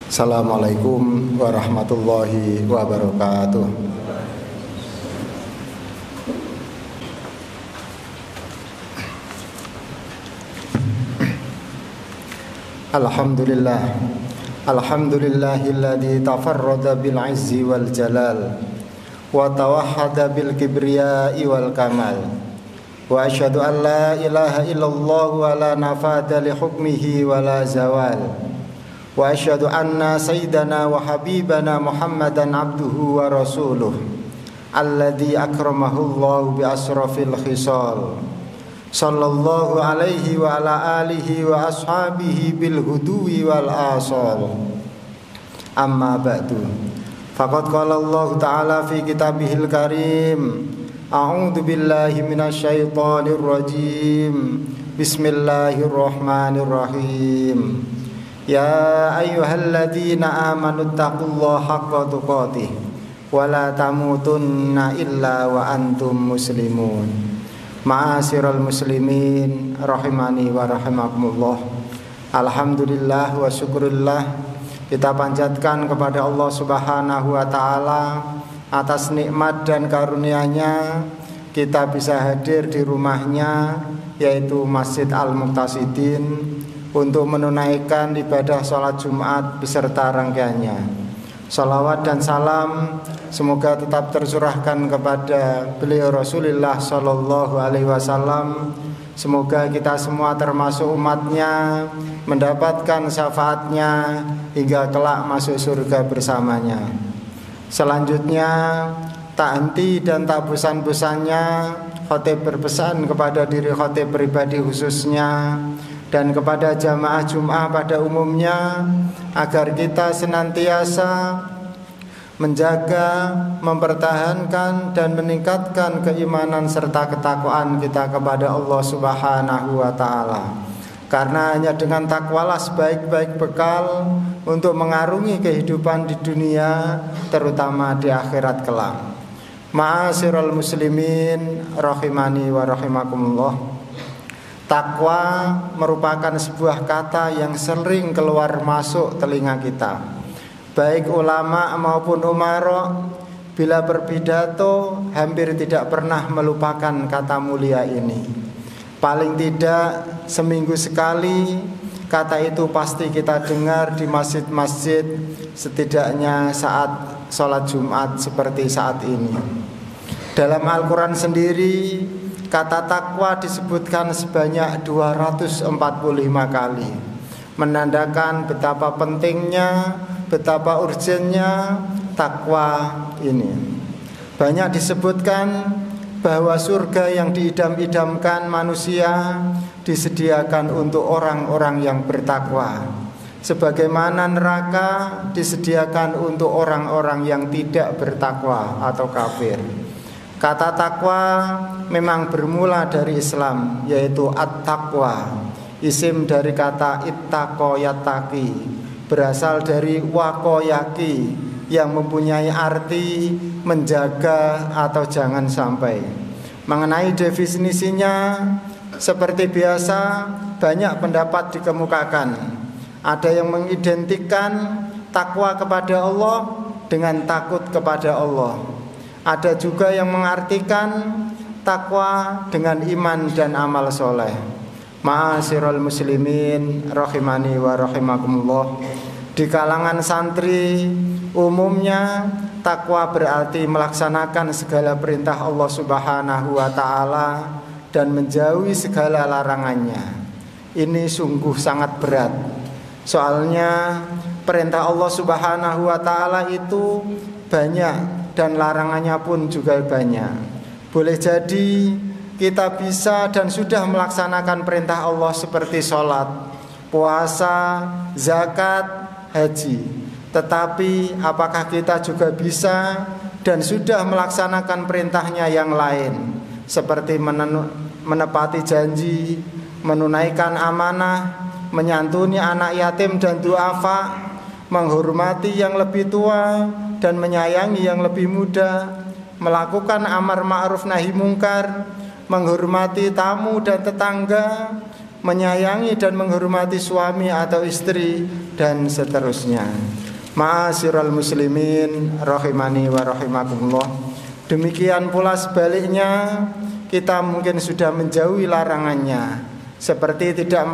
Assalamualaikum warahmatullahi wabarakatuh. Alhamdulillah, alhamdulillahilladzi tafarrada bil izzi wal jalal wa tawahhada bil kibriyai wal kamal. Wa asyhadu an la ilaha illallah wa la nafada li hukmihi wa la zawal. Wa asyhadu anna sayyidana wa habibana Muhammadan abduhu wa rasuluh alladzi akramahu Allah bi asrafil khisal. Sallallahu alaihi wa ala alihi wa ashabihi bil huduwi wal asal. Amma ba'du. Faqad qala Allah ta'ala fi kitabihil karim. A'udzu billahi minasyaitonir rajim. Bismillahirrahmanirrahim. Ya ayyuhalladzina amanu taqullaha haqqa tuqatih wa la tamutunna illa wa antum muslimun. Ma'asyiral muslimin rahimani wa rahimakumullah. Alhamdulillah wa syukurillah, kita panjatkan kepada Allah Subhanahu wa taala atas nikmat dan karunia-Nya kita bisa hadir di rumahnya, yaitu Masjid Al-Muqtasidin, untuk menunaikan ibadah sholat Jumat beserta rangkaiannya. Salawat dan salam semoga tetap tercurahkan kepada beliau Rasulullah Sallallahu Alaihi Wasallam. Semoga kita semua termasuk umatnya mendapatkan syafaatnya hingga kelak masuk surga bersamanya. Selanjutnya, tak henti dan tak bosan-bosannya khotib berpesan kepada diri khotib pribadi khususnya dan kepada jamaah Jum'ah pada umumnya agar kita senantiasa menjaga, mempertahankan dan meningkatkan keimanan serta ketakwaan kita kepada Allah Subhanahu wa taala. Karena hanya dengan takwalah sebaik-baik bekal untuk mengarungi kehidupan di dunia, terutama di akhirat kelak. Ma'asyiral muslimin rahimani wa rahimakumullah. Takwa merupakan sebuah kata yang sering keluar masuk telinga kita. Baik ulama maupun umara bila berpidato hampir tidak pernah melupakan kata mulia ini. Paling tidak seminggu sekali kata itu pasti kita dengar di masjid-masjid, setidaknya saat sholat Jumat seperti saat ini. Dalam Al-Quran sendiri kata takwa disebutkan sebanyak 245 kali, menandakan betapa pentingnya, betapa urgennya takwa ini. Banyak disebutkan bahwa surga yang diidam-idamkan manusia disediakan untuk orang-orang yang bertakwa, sebagaimana neraka disediakan untuk orang-orang yang tidak bertakwa atau kafir. Kata takwa memang bermula dari Islam, yaitu at-taqwa. Isim dari kata ittaqo yattaqi, berasal dari waqoyaki yang mempunyai arti menjaga atau jangan sampai. Mengenai definisinya, seperti biasa banyak pendapat dikemukakan. Ada yang mengidentikan takwa kepada Allah dengan takut kepada Allah. Ada juga yang mengartikan takwa dengan iman dan amal soleh. Ma'asyiral muslimin rahimani wa rahimakumullah. Di kalangan santri umumnya takwa berarti melaksanakan segala perintah Allah Subhanahu wa taala dan menjauhi segala larangannya. Ini sungguh sangat berat. Soalnya perintah Allah Subhanahu wa taala itu banyak dan larangannya pun juga banyak. Boleh jadi kita bisa dan sudah melaksanakan perintah Allah seperti sholat, puasa, zakat, haji. Tetapi apakah kita juga bisa dan sudah melaksanakan perintahnya yang lain, seperti menepati janji, menunaikan amanah, menyantuni anak yatim dan duafa, menghormati yang lebih tua dan menyayangi yang lebih muda, melakukan amar ma'ruf nahi mungkar, menghormati tamu dan tetangga, menyayangi dan menghormati suami atau istri, dan seterusnya. Ma'asyiral muslimin rahimani wa rahimakumullah. Demikian pula sebaliknya, kita mungkin sudah menjauhi larangannya, seperti tidak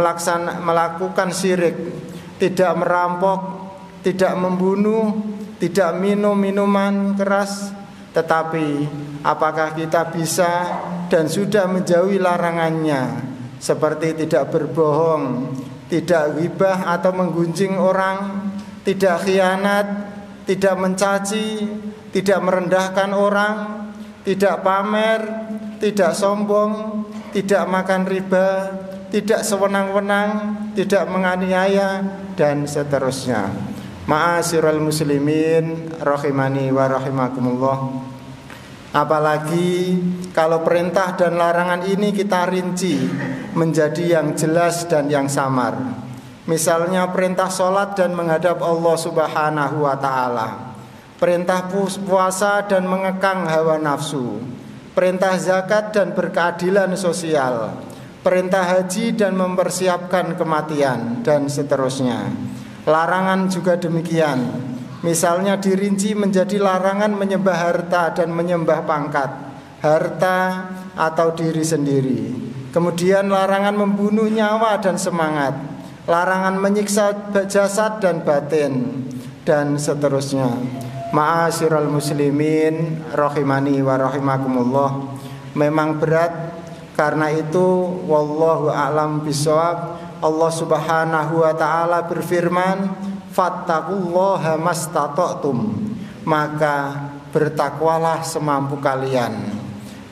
melakukan syirik, tidak merampok, tidak membunuh, tidak minum minuman keras. Tetapi apakah kita bisa dan sudah menjauhi larangannya, seperti tidak berbohong, tidak ghibah atau menggunjing orang, tidak khianat, tidak mencaci, tidak merendahkan orang, tidak pamer, tidak sombong, tidak makan riba, tidak sewenang-wenang, tidak menganiaya, dan seterusnya. Ma'asyiral muslimin rahimani wa rahimakumullah. Apalagi kalau perintah dan larangan ini kita rinci menjadi yang jelas dan yang samar. Misalnya perintah sholat dan menghadap Allah subhanahu wa ta'ala, perintah puasa dan mengekang hawa nafsu, perintah zakat dan berkeadilan sosial, perintah haji dan mempersiapkan kematian, dan seterusnya. Larangan juga demikian. Misalnya dirinci menjadi larangan menyembah harta dan menyembah pangkat, harta atau diri sendiri. Kemudian larangan membunuh nyawa dan semangat, larangan menyiksa jasad dan batin, dan seterusnya. Ma'asyiral muslimin rahimani wa rahimakumullah. Memang berat, karena itu wallahu a'lam bishawab. Allah subhanahu wa ta'ala berfirman, fattaqullaha mastata'tum, maka bertakwalah semampu kalian.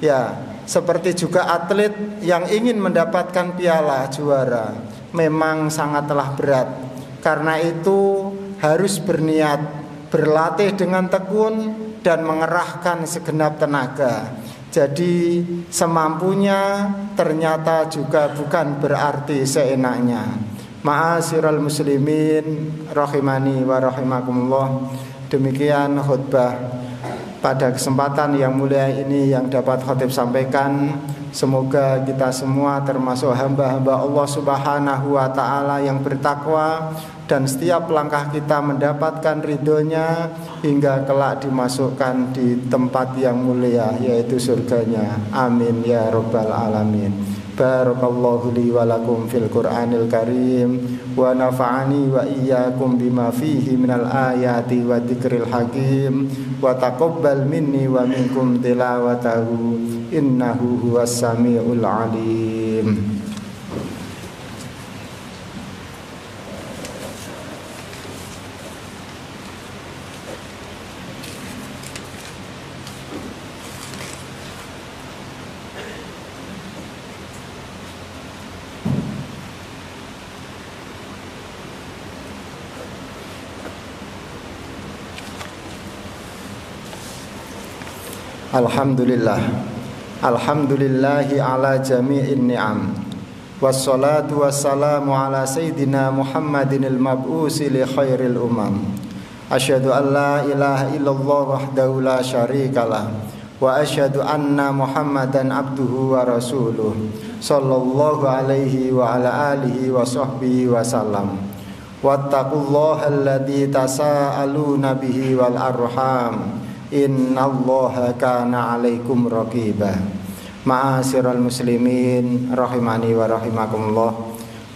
Ya, seperti juga atlet yang ingin mendapatkan piala juara, memang sangatlah berat. Karena itu harus berniat, berlatih dengan tekun, dan mengerahkan segenap tenaga. Jadi semampunya ternyata juga bukan berarti seenaknya. Ma'asyiral muslimin rahimani wa rahimakumullah. Demikian khutbah pada kesempatan yang mulia ini yang dapat khatib sampaikan. Semoga kita semua termasuk hamba-hamba Allah subhanahu wa ta'ala yang bertakwa, dan setiap langkah kita mendapatkan ridhonya hingga kelak dimasukkan di tempat yang mulia, yaitu surganya. Amin ya rabbal alamin. Barakallahu li wa lakum fil Qur'anil Karim, wa nafa'ani wa iyyakum bima fihi minal ayati wa dzikril hakim, wa taqabbal minni wa minkum tilawatahu innahu huwas samiul alim. Alhamdulillah, alhamdulillahi ala jami'in ni'am, wassalatu wassalamu ala sayyidina Muhammadin al-mab'usi li khairil umam. Asyhadu an la ilaha illallah wahdahu la syarikalah, wa asyhadu anna Muhammadan abduhu wa rasuluh, sallallahu alaihi wa ala alihi wa sahbihi wa sallam. Wattaqullaha alladzi tasaaluna bihi wal arham, innallaha kana 'alaikum raqiba. Ma'asyiral muslimin rahimani wa rahimakumullah.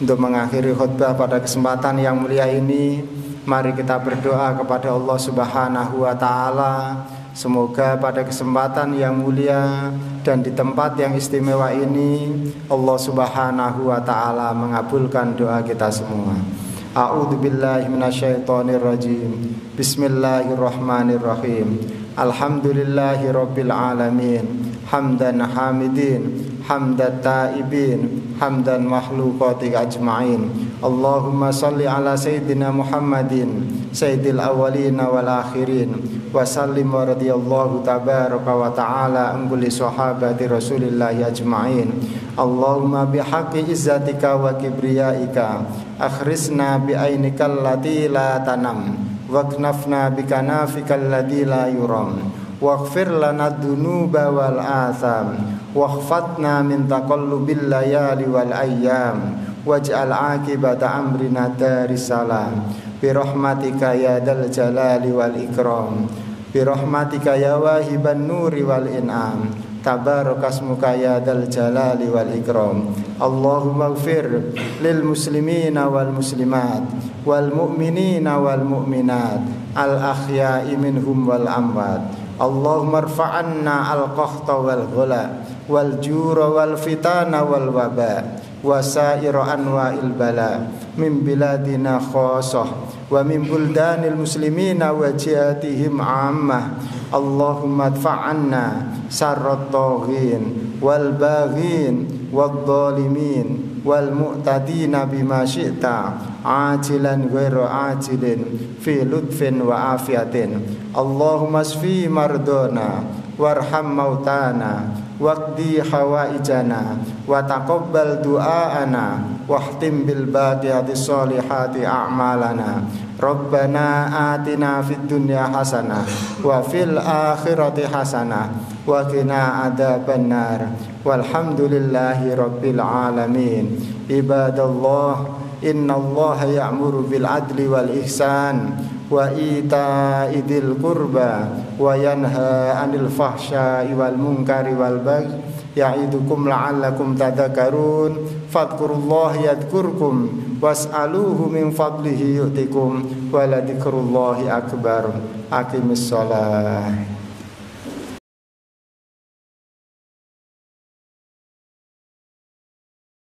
Untuk mengakhiri khutbah pada kesempatan yang mulia ini, mari kita berdoa kepada Allah subhanahu wa ta'ala. Semoga pada kesempatan yang mulia dan di tempat yang istimewa ini, Allah subhanahu wa ta'ala mengabulkan doa kita semua. A'udzu billahi minasyaitonir rajim. Bismillahirrahmanirrahim. Alhamdulillahi rabbil alamin. Hamdan hamidin, hamdan taibin, hamdan makhluqati ajma'in. Allahumma salli ala sayyidina Muhammadin, sayyidil awwalina wal akhirin, wa sallim wa radiyallahu tabaraka wa ta'ala an kulli sahabati rasulillahi ajma'in. Allahumma bihaqqi izzatika wa kibriyaika akhrisna bi ainikal lati la tanam, waknafna bi kanafikal ladzi la yuram, waghfir lana dzunuba wal atham, waghfatna min taqallubil layali wal ayyam, waj'al aqibata amrina daris salam. birahmatika ya dzal jalali wal ikram, birahmatika ya wahiban nuri wal in'am, tabarakasmuka ya dzal jalali wal ikram. Allahumma ighfir lil muslimina wal muslimat wal mu'minina wal mu'minat al ahya'i minhum wal amwat. Allahumma irfa'anna al qahta wal ghala wal jura wal fitana wal waba wa sa'ira anwa'il bala min biladina khassah wa min buldanil muslimina wa jihatihim ammah. Allahumma adfa'anna sarrat taghin wal baghin wal zalimin wal mu'tadina bima syi'ta ajilan ghairu ajilin fi lutfin wa afiatin. Allahumma asfi mardona warham mautana waqdi hawaijana wa taqabbal du'aana wahtim bil baqiyati sholihati a'malana. Rabbana atina fid dunya hasanah wa fil akhirati hasanah wa qina adzabannar. Walhamdulillahi rabbil alamin. Ibadallah, innallaha ya'muru bil adli wal ihsan wa ita'i dzil qurba wa yanha 'anil fahsya'i wal munkari wal baghi ya'idukum la'allakum tadhakkarun. Fadhkurullaha yadhkurkum was'aluhu min fadlihi yu'tikum wa la dzikrullahi akbar. Aqimis shalah.